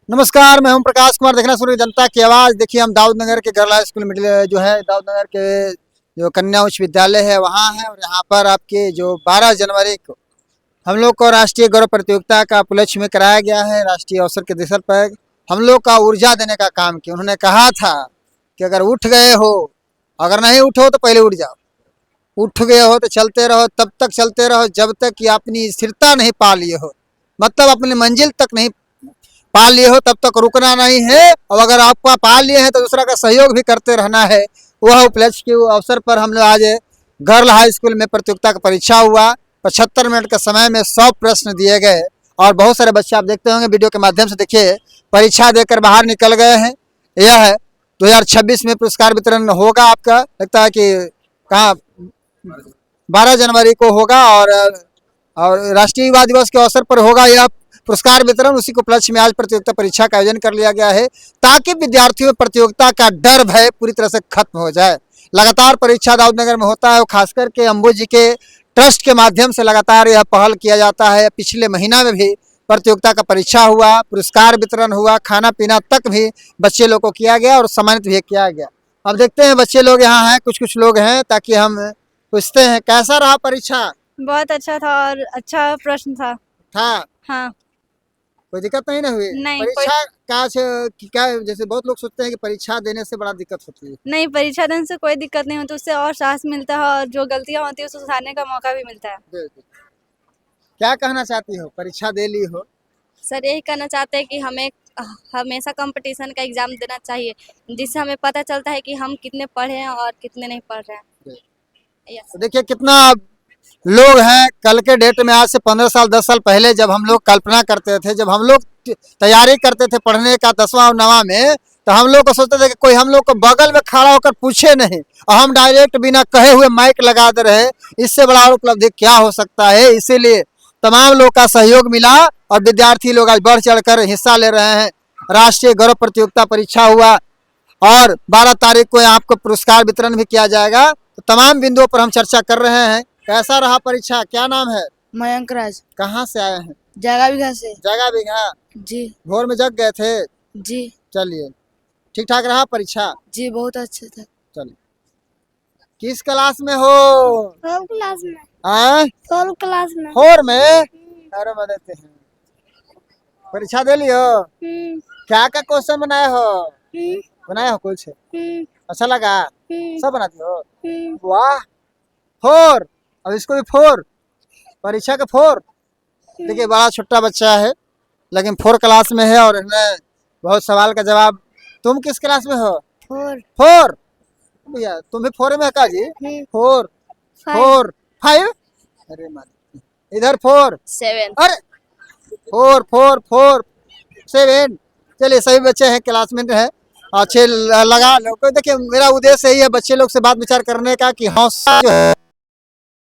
नमस्कार, मैं हूं प्रकाश कुमार। देखना सुन रहे जनता की आवाज़। देखिए, हम दाऊद नगर के गर्ल हाई स्कूल मिडिल जो है दाऊद नगर के जो कन्या उच्च विद्यालय है वहाँ है। और यहाँ पर आपके जो 12 जनवरी को हम लोग को राष्ट्रीय गौरव प्रतियोगिता का उपलक्ष्य में कराया गया है। राष्ट्रीय अवसर के अवसर पर हम लोग का ऊर्जा देने का काम किया। उन्होंने कहा था कि अगर उठ गए हो, अगर नहीं उठो तो पहले उठ जाओ, उठ गए हो तो चलते रहो, तब तक चलते रहो जब तक कि अपनी स्थिरता नहीं पा लिए हो, मतलब अपनी मंजिल तक नहीं पा लिए हो, तब तक रुकना नहीं है। और अगर आपका पा लिए हैं तो दूसरा का सहयोग भी करते रहना है। वह उपलक्ष्य के अवसर पर हम लोग आज गर्ल हाई स्कूल में प्रतियोगिता का परीक्षा हुआ। 75 मिनट के समय में 100 प्रश्न दिए गए और बहुत सारे बच्चे आप देखते होंगे वीडियो के माध्यम से। देखिए, परीक्षा देकर बाहर निकल गए हैं। यह 2026 में पुरस्कार वितरण होगा। आपका लगता है कि कहाँ 12 जनवरी को होगा और राष्ट्रीय युवा दिवस के अवसर पर होगा यह पुरस्कार वितरण। उसी के उपलक्ष्य में आज प्रतियोगिता परीक्षा का आयोजन कर लिया गया है ताकि विद्यार्थियों में प्रतियोगिता का डर भय पूरी तरह से खत्म हो जाए। लगातार परीक्षा दाऊद नगर में होता है और खासकर के अंबू जी के ट्रस्ट के माध्यम से लगातार यह पहल किया जाता है। पिछले महीना में भी प्रतियोगिता का परीक्षा हुआ, पुरस्कार वितरण हुआ, खाना पीना तक भी बच्चे लोग को किया गया और सम्मानित भी किया गया। अब देखते हैं बच्चे लोग यहाँ हैं, कुछ लोग हैं, ताकि हम पूछते हैं कैसा रहा परीक्षा। बहुत अच्छा था और अच्छा प्रश्न था। हाँ, कोई दिक्कत नहीं ना हुई? नहीं परीक्षा क्या जैसे बहुत लोग सोचते हैं कि परीक्षा देने से बड़ा दिक्कत होती है। नहीं, परीक्षा देने से कोई दिक्कत नहीं होती, उससे और साहस मिलता है और जो गलतियां होती है उसे सुधारने का मौका भी मिलता है। क्या कहना चाहती हो? परीक्षा दे ली हो। सर यही कहना चाहते हैं कि हमें हमेशा कंपटीशन का एग्जाम देना चाहिए, जिससे हमें पता चलता है कि हम कितने पढ़े हैं और कितने नहीं पढ़ रहे हैं। तो देखिए कितना लोग हैं। कल के डेट में आज से 15 साल 10 साल पहले जब हम लोग कल्पना करते थे, जब हम लोग तैयारी करते थे पढ़ने का 10वां और 9वां में, तो हम लोग को सोचते थे कि कोई हम लोग को बगल में खड़ा होकर पूछे नहीं और हम डायरेक्ट बिना कहे हुए माइक लगा दे रहे। इससे बड़ा उपलब्धि क्या हो सकता है। इसीलिए तमाम लोग का सहयोग मिला और विद्यार्थी लोग आज बढ़ चढ़ कर हिस्सा ले रहे हैं। राष्ट्रीय गौरव प्रतियोगिता परीक्षा हुआ और 12 तारीख को आपको पुरस्कार वितरण भी किया जाएगा। तो तमाम बिंदुओं पर हम चर्चा कर रहे हैं। कैसा रहा परीक्षा? क्या नाम है? मयंक राज। कहाँ से आए हैं? जगह भी से। जगह भी हाँ जी। भोर में जग गए थे? जी। चलिए, ठीक ठाक रहा परीक्षा? जी, बहुत अच्छा था। चलिए, किस क्लास में हो? 12 क्लास में। 12 क्लास में। 4 में? अरे देते हैं। परीक्षा दे लियो? क्या क्या क्वेश्चन बनाए हो? बनाए हो कुछ? अच्छा लगा? सब बनाती हो? वाह, 4। अब इसको भी 4, परीक्षा का 4। देखिए, बड़ा छोटा बच्चा है लेकिन 4 क्लास में है और इसने बहुत सवाल का जवाब। तुम किस क्लास में हो? 4 भैया, तुम भी 4 में है का जी? 4 4 5। अरे इधर 4 7। अरे 4 4 4 7। चलिए, सभी बच्चे हैं, क्लासमेट है, अच्छे लगा लो। देखिए, मेरा उद्देश्य यही है बच्चे लोग से बात विचार करने का कि हौसला जो है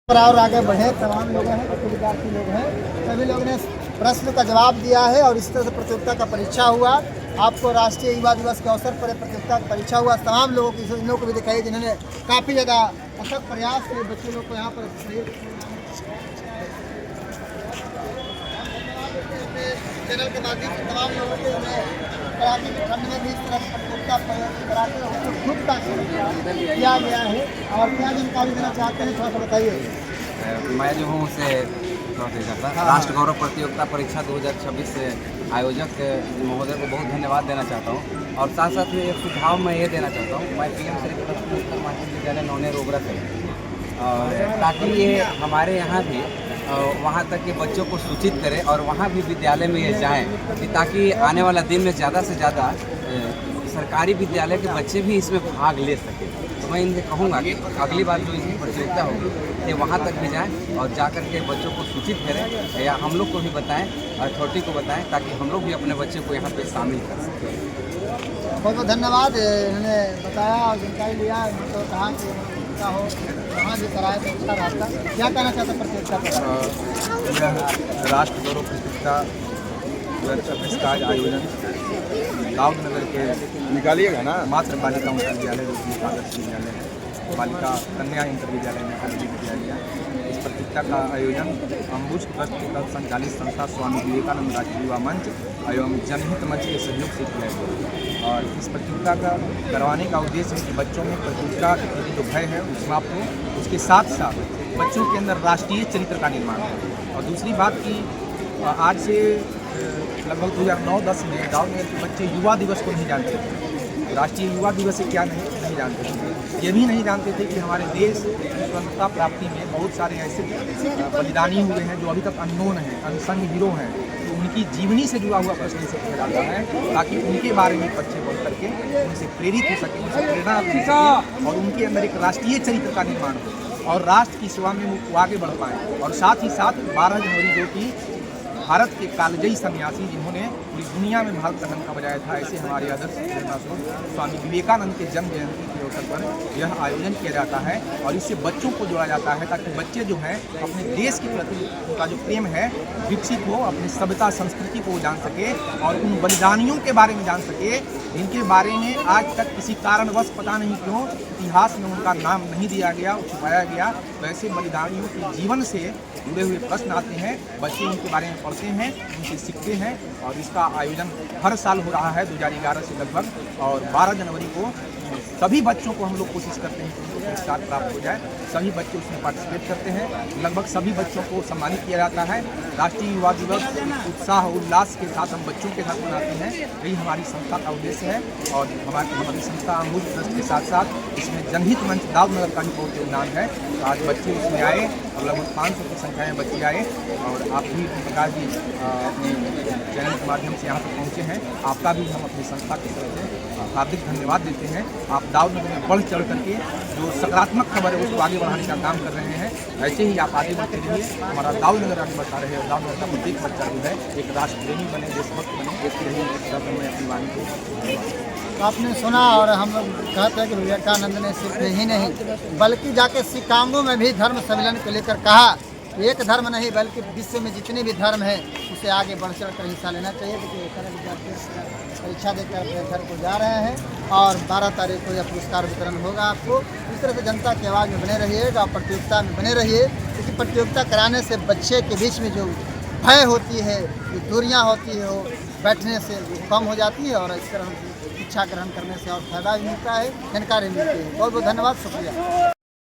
और आगे बढ़े। तमाम लोग हैं, विद्यार्थी लोग हैं, सभी लोगों ने प्रश्न का जवाब दिया है और इस तरह से प्रतियोगिता का परीक्षा हुआ। आपको राष्ट्रीय युवा दिवस के अवसर पर प्रतियोगिता का परीक्षा हुआ। तमाम लोगों की इन लोगों को भी दिखाई जिन्होंने काफ़ी ज़्यादा अथक प्रयास किए बच्चे लोग को यहाँ पर चैनल के माध्यम से तमाम लोगों को कराटे के ठंड में भी इस तरह प्रतियोगिता किया गया है। और क्या जानकारी देना चाहते हैं, थोड़ा सा बताइए। मैं जो हूँ उसे राष्ट्र गौरव प्रतियोगिता परीक्षा 2026 से आयोजक महोदय को बहुत धन्यवाद देना चाहता हूँ। और साथ साथ में एक सुझाव मैं ये देना चाहता हूँ। मैं PM श्री उत्तर माध्यमिक विद्यालय नौने रोबरा से, और ताकि ये हमारे यहाँ भी वहाँ तक के बच्चों को सूचित करें और वहाँ भी विद्यालय में ये जाएँ, ताकि आने वाला दिन में ज़्यादा से ज़्यादा सरकारी विद्यालय के बच्चे भी इसमें भाग ले सकें। तो मैं इनसे कहूँगा कि अगली बार जो इसकी प्रतियोगिता होगी ये वहाँ तक भी जाएं और जा कर के बच्चों को सूचित करें या हम लोग को भी बताएं, अथॉरिटी को बताएं, ताकि हम लोग भी अपने बच्चे को यहाँ पे शामिल कर सकें। बहुत बहुत धन्यवाद। इन्होंने बताया और जानकारी लिया। तो कहा कि प्रतियोगिता हो कहाँ भी कराए तो अच्छा रहता। क्या कहना चाहते प्रतियोगिता पर? राष्ट्र गौरव प्रतियोगिता 2026 का आयोजन दाऊद नगर के निकालिएगा ना मात्र बालिका उच्च विद्यालय आदर्श विद्यालय है। बालिका कन्या इंटर विद्यालय में आयोजित किया गया। इस प्रतियोगिता का आयोजन अम्बुज ट्रस्ट के तहत संचालित संस्था स्वामी विवेकानंद राष्ट्रीय युवा मंच एवं जनहित मंच के सहयोग से किया गया। और इस प्रतियोगिता का करवाने का उद्देश्य है कि बच्चों में प्रतियोगिता के प्रति जो भय है वो समाप्त हो, उसके साथ साथ बच्चों के अंदर राष्ट्रीय चरित्र का निर्माण हो। और दूसरी बात कि आज से लगभग 2009-10 में दाऊद नगर के बच्चे युवा दिवस को नहीं जानते थे। राष्ट्रीय युवा दिवस से क्या नहीं जानते थे। ये भी नहीं जानते थे कि हमारे देश की स्वतंत्रता प्राप्ति में बहुत सारे ऐसे बलिदानी हुए हैं जो अभी तक अननोन हैं, अनसंग हीरो हैं। तो उनकी जीवनी से जुड़ा हुआ प्रश्न इसे पूछा जाता है ताकि उनके बारे में बच्चे पढ़ करके उनसे प्रेरित हो सके, उनसे प्रेरणा ले सके और उनके अंदर एक राष्ट्रीय चरित्र का निर्माण हो और राष्ट्र की सेवा में वो आगे बढ़ पाएँ। और साथ ही साथ 12 जनवरी जो कि भारत के कालजयी सन्यासी जिन्होंने पूरी दुनिया में भारत का डंका बजाया था, ऐसे हमारे आदर्श स्वामी विवेकानंद के जन्म जयंती के अवसर पर यह आयोजन किया जाता है। और इससे बच्चों को जोड़ा जाता है ताकि बच्चे जो हैं अपने देश के प्रति उनका जो प्रेम है विकसित हो, अपनी सभ्यता संस्कृति को जान सके और उन बलिदानियों के बारे में जान सके जिनके बारे में आज तक किसी कारणवश पता नहीं क्यों इतिहास में उनका नाम नहीं दिया गया, छुपाया गया। वैसे बलिदानियों के जीवन से जुड़े हुए प्रश्न आते हैं, बच्चे उनके बारे में पढ़ते हैं, उनसे सीखते हैं। और इसका आयोजन हर साल हो रहा है 2011 से लगभग। और 12 जनवरी को सभी बच्चों को हम लोग कोशिश करते हैं कि उनको पुरस्कार प्राप्त हो जाए। सभी बच्चे उसमें पार्टिसिपेट करते हैं। लगभग सभी बच्चों को सम्मानित किया जाता है। राष्ट्रीय युवा दिवस उत्साह उल्लास के साथ हम बच्चों के साथ मनाते हैं। यही हमारी संस्था का उद्देश्य है। और हमारी संस्था अम्बुज ट्रस्ट के साथ साथ इसमें जनहित मंच दाऊद नगर का भी बहुत योगदान है। तो आज बच्चे उसमें आए और लगभग 500 की संख्या में बच्चे आए। और आप भी प्रकाश जी अपने चैनल के माध्यम से यहाँ तक पहुँचे हैं। आपका भी हम अपनी संस्था की तरफ से हार्दिक धन्यवाद देते हैं। आप दाऊद नगर में बढ़ चढ़ करके जो सकारात्मक खबर है उसको आगे बढ़ाने का काम कर रहे हैं। ऐसे ही आप आगे बढ़ते रहिए, हमारा दाऊद नगर आगे बढ़ता रहे और दाऊद नगर का प्रत्येक बच्चा जो है एक राष्ट्र प्रेमी बने, देशभक्त बने। देश के रही मैं अपनी वाणी को आपने सुना। और हम लोग कहते हैं कि विवेकानंद ने सिर्फ यही नहीं बल्कि जाके शिकागो में भी धर्म सम्मेलन को लेकर कहा एक धर्म नहीं बल्कि विश्व में जितने भी धर्म हैं उसे आगे बढ़ चढ़ कर हिस्सा लेना चाहिए। क्योंकि विद्यार्थी परीक्षा देकर अपने घर को जा रहे हैं और 12 तारीख को यह पुरस्कार वितरण होगा। आपको इस तरह से जनता की आवाज़ में बने रहिएगा, प्रतियोगिता में बने रहिए। क्योंकि प्रतियोगिता कराने से बच्चे के बीच में जो भय होती है, जो दूरियाँ होती है, वो बैठने से कम हो जाती है और इस तरह शिक्षा ग्रहण करने से और फायदा भी मिलता है, जानकारी मिलती है। बहुत बहुत धन्यवाद, शुक्रिया।